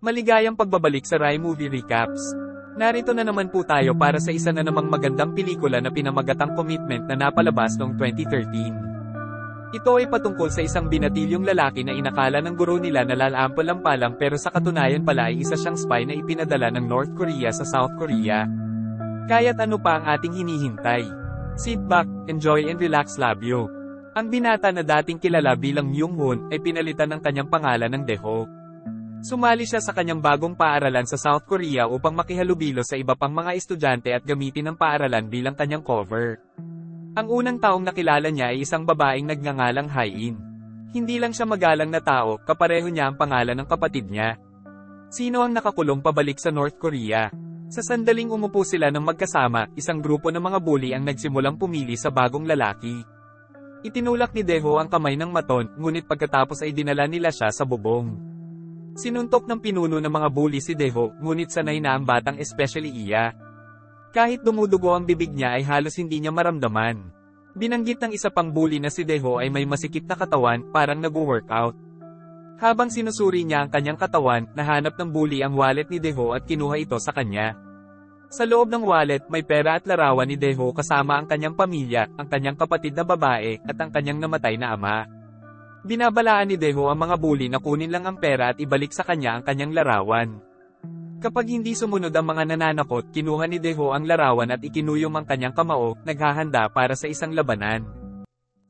Maligayang pagbabalik sa Rai Movie Recaps. Narito na naman po tayo para sa isa na namang magandang pelikula na pinamagatang Commitment na napalabas noong 2013. Ito ay patungkol sa isang binatilyong lalaki na inakala ng guro nila na lalampal-lampalang pero sa katunayan pala ay isa siyang spy na ipinadala ng North Korea sa South Korea. Kaya't ano pa ang ating hinihintay? Sit back, enjoy and relax labyo. Ang binata na dating kilala bilang Myung-hoon ay pinalitan ng kanyang pangalan ng Dae-ho. Sumali siya sa kanyang bagong paaralan sa South Korea upang makihalubilo sa iba pang mga estudyante at gamitin ang paaralan bilang kanyang cover. Ang unang taong nakilala niya ay isang babaeng nagngangalang Hae-in. Hindi lang siya magalang na tao, kapareho niya ang pangalan ng kapatid niya. Sino ang nakakulong pabalik sa North Korea? Sa sandaling umupo sila ng magkasama, isang grupo ng mga bully ang nagsimulang pumili sa bagong lalaki. Itinulak ni Dae-ho ang kamay ng maton, ngunit pagkatapos ay dinala nila siya sa bubong. Sinuntok ng pinuno ng mga bully si Dae-ho, ngunit sanay na ang batang especially iya. Kahit dumudugo ang bibig niya ay halos hindi niya maramdaman. Binanggit ng isa pang bully na si Dae-ho ay may masikip na katawan, parang nag-workout. Habang sinusuri niya ang kanyang katawan, nahanap ng bully ang wallet ni Dae-ho at kinuha ito sa kanya. Sa loob ng wallet, may pera at larawan ni Dae-ho kasama ang kanyang pamilya, ang kanyang kapatid na babae, at ang kanyang namatay na ama. Binabalaan ni Dae-ho ang mga bully na kunin lang ang pera at ibalik sa kanya ang kanyang larawan. Kapag hindi sumunod ang mga nananakot, kinuha ni Dae-ho ang larawan at ikinuyom ang kanyang kamao, naghahanda para sa isang labanan.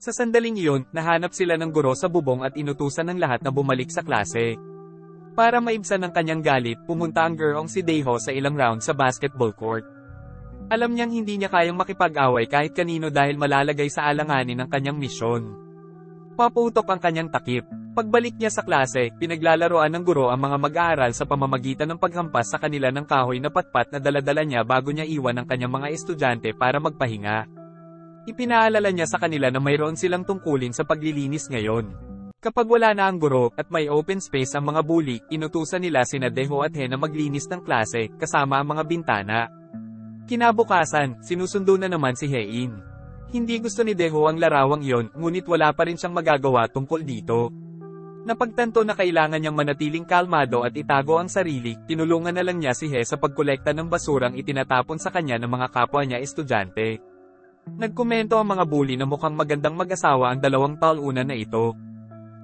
Sa sandaling iyon, nahanap sila ng guro sa bubong at inutusan ng lahat na bumalik sa klase. Para maibsan ang kanyang galit, pumunta ang gurong si Dae-ho sa ilang round sa basketball court. Alam niyang hindi niya kayang makipag-away kahit kanino dahil malalagay sa alanganin ang kanyang misyon. Paputok ang kanyang takip. Pagbalik niya sa klase, pinaglalaroan ng guro ang mga mag-aaral sa pamamagitan ng paghampas sa kanila ng kahoy na patpat na daladala niya bago niya iwan ang kanyang mga estudyante para magpahinga. Ipinaalala niya sa kanila na mayroon silang tungkulin sa paglilinis ngayon. Kapag wala na ang guro, at may open space ang mga bully, inutusan nila sina Dae-ho at Hae na maglinis ng klase, kasama ang mga bintana. Kinabukasan, sinusundo na naman si Hae-in. Hindi gusto ni Dae-ho ang larawang iyon, ngunit wala pa rin siyang magagawa tungkol dito. Napagtanto na kailangan niyang manatiling kalmado at itago ang sarili, tinulungan na lang niya si Hae sa pagkolekta ng basurang itinatapon sa kanya ng mga kapwa niya estudyante. Nagkomento ang mga bully na mukhang magandang mag-asawa ang dalawang talunan na ito.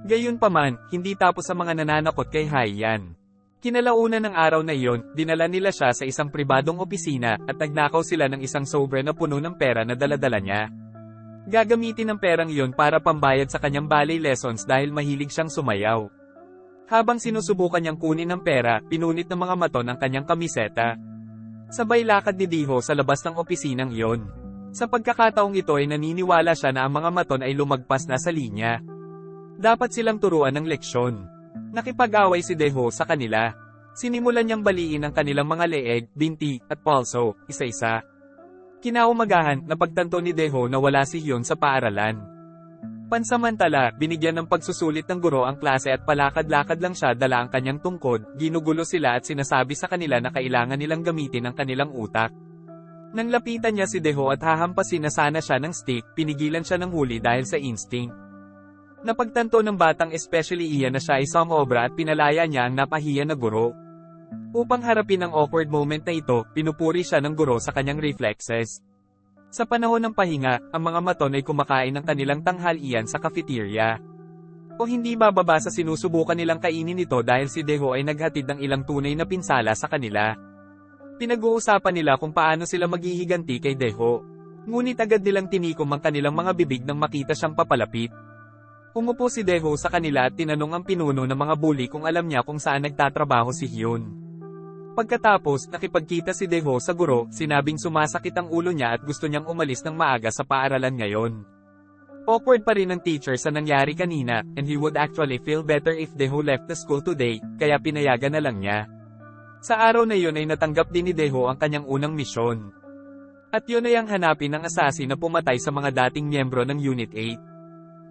Gayunpaman, hindi tapos sa mga nananakot kay Hae-in. Kinalaunan ng araw na iyon, dinala nila siya sa isang pribadong opisina, at nagnakaw sila ng isang sobre na puno ng pera na daladala niya. Gagamitin ang perang iyon para pambayad sa kanyang ballet lessons dahil mahilig siyang sumayaw. Habang sinusubukan niyang kunin ang pera, pinunit ng mga maton ang kanyang kamiseta. Sabay lakad ni Dae-ho sa labas ng opisinang iyon. Sa pagkakataong ito ay naniniwala siya na ang mga maton ay lumagpas na sa linya. Dapat silang turuan ng leksyon. Nakipag-away si Dae-ho sa kanila. Sinimulan niyang baliin ang kanilang mga leeg, binti, at palso, isa-isa. Kinaumagahan, napagtanto ni Dae-ho na wala si Hyun sa paaralan. Pansamantala, binigyan ng pagsusulit ng guro ang klase at palakad-lakad lang siya dala ang kanyang tungkod, ginugulo sila at sinasabi sa kanila na kailangan nilang gamitin ang kanilang utak. Nang lapitan niya si Dae-ho at hahampasin na sana siya ng stick, pinigilan siya ng huli dahil sa instinct. Napagtanto ng batang especially iya na siya ay sumobra at pinalaya niya ang napahiya na guro. Upang harapin ang awkward moment na ito, pinupuri siya ng guro sa kanyang reflexes. Sa panahon ng pahinga, ang mga maton ay kumakain ng kanilang tanghalian sa cafeteria. O hindi bababa sa sinusubukan nilang kainin ito dahil si Dae-ho ay naghatid ng ilang tunay na pinsala sa kanila. Pinag-uusapan nila kung paano sila maghihiganti kay Dae-ho. Ngunit agad nilang tinikom ang kanilang mga bibig nang makita siyang papalapit. Umupo si Dae-ho sa kanila at tinanong ang pinuno ng mga bully kung alam niya kung saan nagtatrabaho si Hyun. Pagkatapos, nakipagkita si Dae-ho sa guro, sinabing sumasakit ang ulo niya at gusto niyang umalis ng maaga sa paaralan ngayon. Awkward pa rin ang teacher sa nangyari kanina, and he would actually feel better if Dae-ho left the school today, kaya pinayagan na lang niya. Sa araw na iyon ay natanggap din ni Dae-ho ang kanyang unang misyon. At yun ay ang hanapin ng assassin na pumatay sa mga dating miyembro ng Unit 8.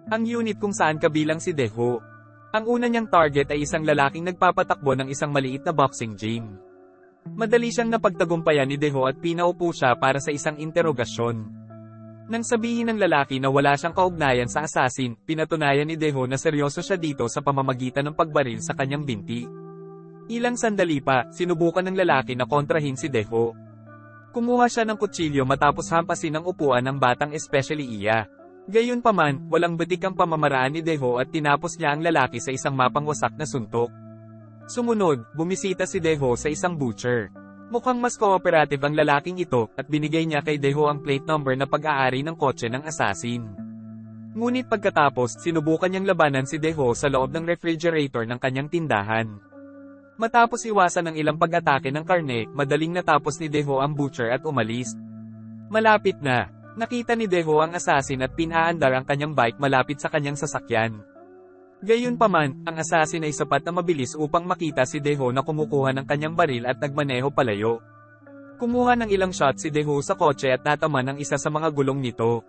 Ang unit kung saan kabilang si Dae-ho. Ang una niyang target ay isang lalaking nagpapatakbo ng isang maliit na boxing gym. Madali siyang napagtagumpayan ni Dae-ho at pinaupo siya para sa isang interogasyon. Nang sabihin ng lalaki na wala siyang kaugnayan sa assassin, pinatunayan ni Dae-ho na seryoso siya dito sa pamamagitan ng pagbaril sa kanyang binti. Ilang sandali pa, sinubukan ng lalaki na kontrahin si Deho. Kumuha siya ng kutsilyo matapos hampasin ang upuan ng batang especially iya. Gayunpaman, walang batik ang pamamaraan ni Deho at tinapos niya ang lalaki sa isang mapangwasak na suntok. Sumunod, bumisita si Deho sa isang butcher. Mukhang mas cooperative ang lalaking ito at binigay niya kay Deho ang plate number na pag-aari ng kotse ng assassin. Ngunit pagkatapos, sinubukan niyang labanan si Deho sa loob ng refrigerator ng kanyang tindahan. Matapos iwasan ng ilang pag-atake ng karne, madaling natapos ni Deho ang butcher at umalis. Malapit na, nakita ni Deho ang assassin at pinaandar ang kanyang bike malapit sa kanyang sasakyan. Gayunpaman, ang assassin ay sapat na mabilis upang makita si Deho na kumukuha ng kanyang baril at nagmaneho palayo. Kumuha ng ilang shot si Deho sa kotse at nataman ang isa sa mga gulong nito.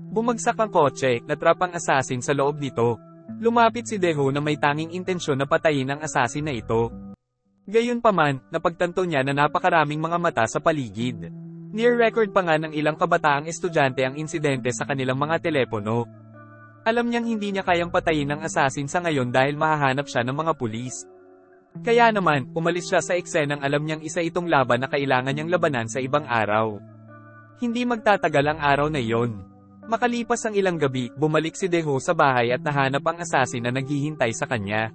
Bumagsak ang kotse, natrap ang assassin sa loob nito. Lumapit si Deho na may tanging intensyon na patayin ang assassin na ito. Gayunpaman, napagtanto niya na napakaraming mga mata sa paligid. Near record pa nga ng ilang kabataang estudyante ang insidente sa kanilang mga telepono. Alam niyang hindi niya kayang patayin ang assassin sa ngayon dahil mahahanap siya ng mga pulis. Kaya naman, umalis siya sa eksenang alam niyang isa itong laban na kailangan niyang labanan sa ibang araw. Hindi magtatagal ang araw na iyon. Makalipas ang ilang gabi, bumalik si Deho sa bahay at nahanap ang assassin na naghihintay sa kanya.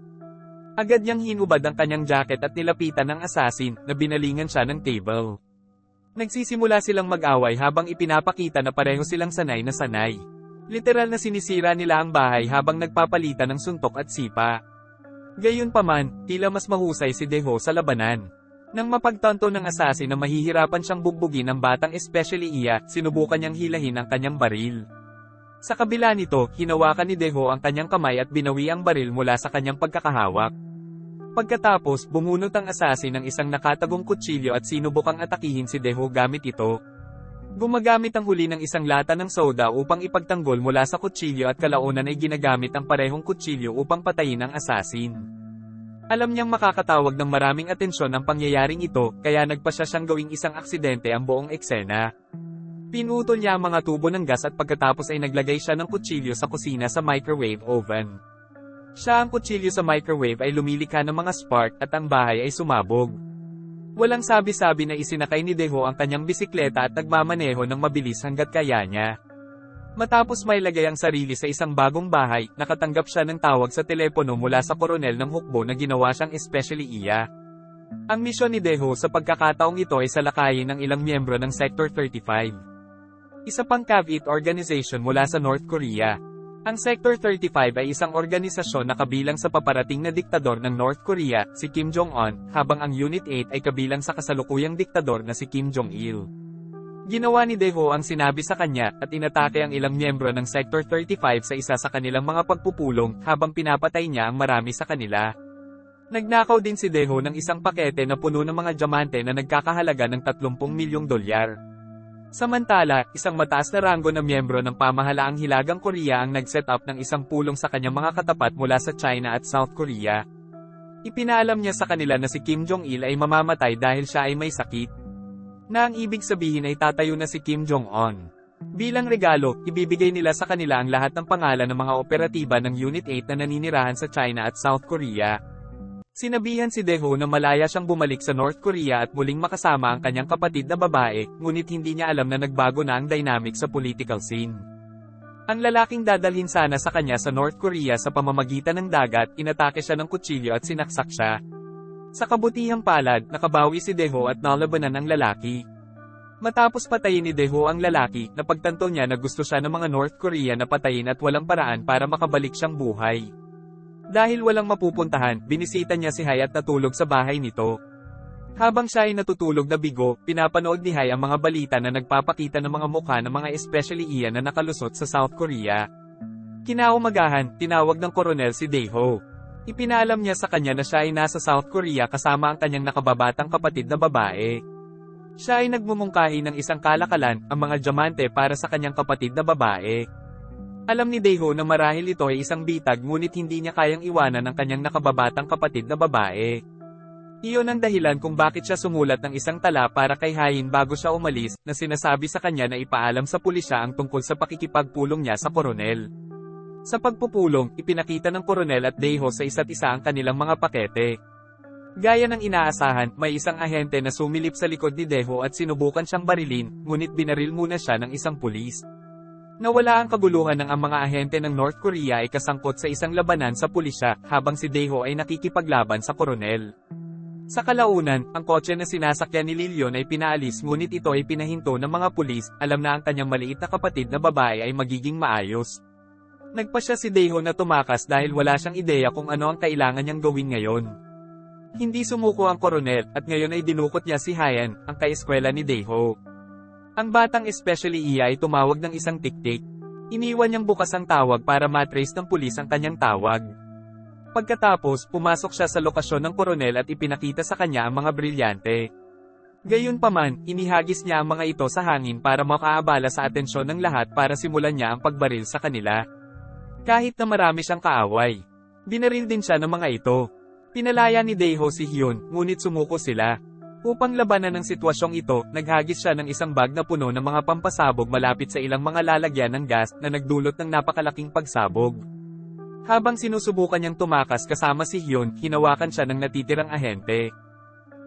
Agad niyang hinubad ang kanyang jacket at nilapitan ng assassin, na binalingan siya ng table. Nagsisimula silang mag-away habang ipinapakita na pareho silang sanay na sanay. Literal na sinisira nila ang bahay habang nagpapalitan ng suntok at sipa. Gayunpaman, tila mas mahusay si Deho sa labanan. Nang mapagtanto ng assassin na mahihirapan siyang bugbugin ang batang especially iya, sinubukan niyang hilahin ang kanyang baril. Sa kabila nito, hinawakan ni Deho ang kanyang kamay at binawi ang baril mula sa kanyang pagkakahawak. Pagkatapos, bumunot ang assassin ng isang nakatagong kutsilyo at sinubukang atakihin si Deho gamit ito. Gumagamit ang huli ng isang lata ng soda upang ipagtanggol mula sa kutsilyo at kalaunan ay ginagamit ang parehong kutsilyo upang patayin ang assassin. Alam niyang makakatawag ng maraming atensyon ang pangyayaring ito, kaya nagpasya siyang gawing isang aksidente ang buong eksena. Pinutol niya ang mga tubo ng gas at pagkatapos ay naglagay siya ng kutsilyo sa kusina sa microwave oven. Siya ang kutsilyo sa microwave ay lumilikha ng mga spark at ang bahay ay sumabog. Walang sabi-sabi na isinakay ni Deho ang kanyang bisikleta at nagmamaneho ng mabilis hanggat kaya niya. Matapos may lagay ang sarili sa isang bagong bahay, nakatanggap siya ng tawag sa telepono mula sa koronel ng hukbo na ginawa siyang especially iya. Ang misyon ni Deho sa pagkakataong ito ay salakayin ng ilang miyembro ng Sector 35. Isa pang caveat organization mula sa North Korea. Ang Sector 35 ay isang organisasyon na kabilang sa paparating na diktador ng North Korea, si Kim Jong-un, habang ang Unit 8 ay kabilang sa kasalukuyang diktador na si Kim Jong-il. Ginawa ni Deho ang sinabi sa kanya at inatake ang ilang miyembro ng Sector 35 sa isa sa kanilang mga pagpupulong habang pinapatay niya ang marami sa kanila. Nagnakaw din si Deho ng isang pakete na puno ng mga diamante na nagkakahalaga ng $30 milyong. Samantala, isang mataas na ranggo na miyembro ng pamahalaang Hilagang Korea ang nag-set up ng isang pulong sa kanyang mga katapat mula sa China at South Korea. Ipinaalam niya sa kanila na si Kim Jong-il ay mamamatay dahil siya ay may sakit. Na ang ibig sabihin ay tatayo na si Kim Jong-un. Bilang regalo, ibibigay nila sa kanila ang lahat ng pangalan ng mga operatiba ng Unit 8 na naninirahan sa China at South Korea. Sinabihan si Deho na malaya siyang bumalik sa North Korea at muling makasama ang kanyang kapatid na babae, ngunit hindi niya alam na nagbago na ang dynamic sa political scene. Ang lalaking dadalhin sana sa kanya sa North Korea sa pamamagitan ng dagat, inatake siya ng kutsilyo at sinaksak siya. Sa kabutihang palad, nakabawi si Deho at nalabanan ang lalaki. Matapos patayin ni Deho ang lalaki, napagtanto niya na gusto siya ng mga North Korea na patayin at walang paraan para makabalik siyang buhay. Dahil walang mapupuntahan, binisita niya si Hai at natulog sa bahay nito. Habang siya ay natutulog na bigo, pinapanood ni Hai ang mga balita na nagpapakita ng mga mukha ng mga especially iyan na nakalusot sa South Korea. Kinaumagahan, tinawag ng koronel si Deho. Ipinaalam niya sa kanya na siya ay nasa South Korea kasama ang kanyang nakababatang kapatid na babae. Siya ay nagmumungkahi ng isang kalakalan, ang mga diamante para sa kanyang kapatid na babae. Alam ni Deho na marahil ito ay isang bitag ngunit hindi niya kayang iwanan ang kanyang nakababatang kapatid na babae. Iyon ang dahilan kung bakit siya sumulat ng isang tala para kay Hain bago siya umalis, na sinasabi sa kanya na ipaalam sa pulisya ang tungkol sa pakikipagpulong niya sa koronel. Sa pagpupulong, ipinakita ng koronel at Deho sa isa't isa ang kanilang mga pakete. Gaya ng inaasahan, may isang ahente na sumilip sa likod ni Daeho at sinubukan siyang barilin, ngunit binaril muna siya ng isang pulis. Nawala ang kaguluhan ng ang mga ahente ng North Korea ay kasangkot sa isang labanan sa pulisya, habang si Daeho ay nakikipaglaban sa koronel. Sa kalaunan, ang kotse na sinasakyan ni Lee Leon ay pinaalis ngunit ito ay pinahinto ng mga pulis, alam na ang kanyang maliit na kapatid na babae ay magiging maayos. Nagpasya si Daeho na tumakas dahil wala siyang ideya kung ano ang kailangan niyang gawin ngayon. Hindi sumuko ang koronel, at ngayon ay dinukot niya si Hyan, ang kaeskwela ni Daeho. Ang batang especially iya ay tumawag ng isang tik-tik. Iniwan niyang bukas ang tawag para matrace ng pulis ang kanyang tawag. Pagkatapos, pumasok siya sa lokasyon ng koronel at ipinakita sa kanya ang mga brilyante. Gayunpaman, inihagis niya ang mga ito sa hangin para makaabala sa atensyon ng lahat para simulan niya ang pagbaril sa kanila. Kahit na marami siyang kaaway. Binaril din siya ng mga ito. Pinalaya ni Daeho si Hyun, ngunit sumuko sila. Upang labanan ang sitwasyong ito, naghagis siya ng isang bag na puno ng mga pampasabog malapit sa ilang mga lalagyan ng gas na nagdulot ng napakalaking pagsabog. Habang sinusubukan niyang tumakas kasama si Hyun, hinawakan siya ng natitirang ahente.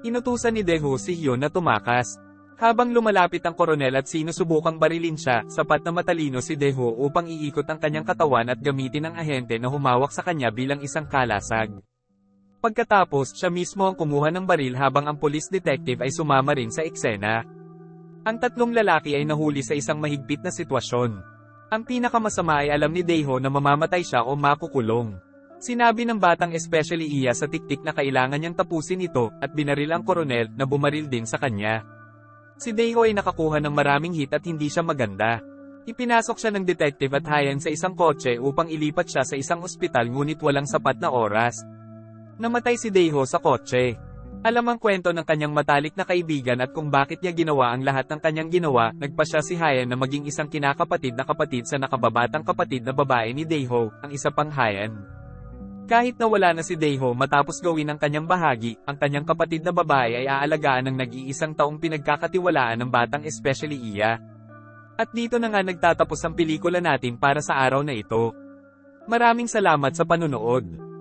Inutusan ni Daeho si Hyun na tumakas. Habang lumalapit ang koronel at sinusubukang barilin siya, sapat na matalino si Daeho upang iikot ang kanyang katawan at gamitin ang ahente na humawak sa kanya bilang isang kalasag. Pagkatapos, siya mismo ang kumuha ng baril habang ang police detective ay sumama rin sa eksena. Ang tatlong lalaki ay nahuli sa isang mahigpit na sitwasyon. Ang pinakamasama ay alam ni Daeho na mamamatay siya o makukulong. Sinabi ng batang especially iya sa tik-tik na kailangan niyang tapusin ito, at binaril ang koronel na bumaril din sa kanya. Si Daeho ay nakakuha ng maraming hit at hindi siya maganda. Ipinasok siya ng detective at Hyan sa isang kotse upang ilipat siya sa isang ospital ngunit walang sapat na oras. Namatay si Daeho sa kotse. Alam ang kwento ng kanyang matalik na kaibigan at kung bakit niya ginawa ang lahat ng kanyang ginawa, nagpasya si Hyan na maging isang kinakapatid na kapatid sa nakababatang kapatid na babae ni Daeho, ang isa pang Hyan. Kahit na wala na si Daeho matapos gawin ang kanyang bahagi, ang kanyang kapatid na babae ay aalagaan ng nag-iisang taong pinagkakatiwalaan ng batang especially iya. At dito na nga nagtatapos ang pelikula natin para sa araw na ito. Maraming salamat sa panunood.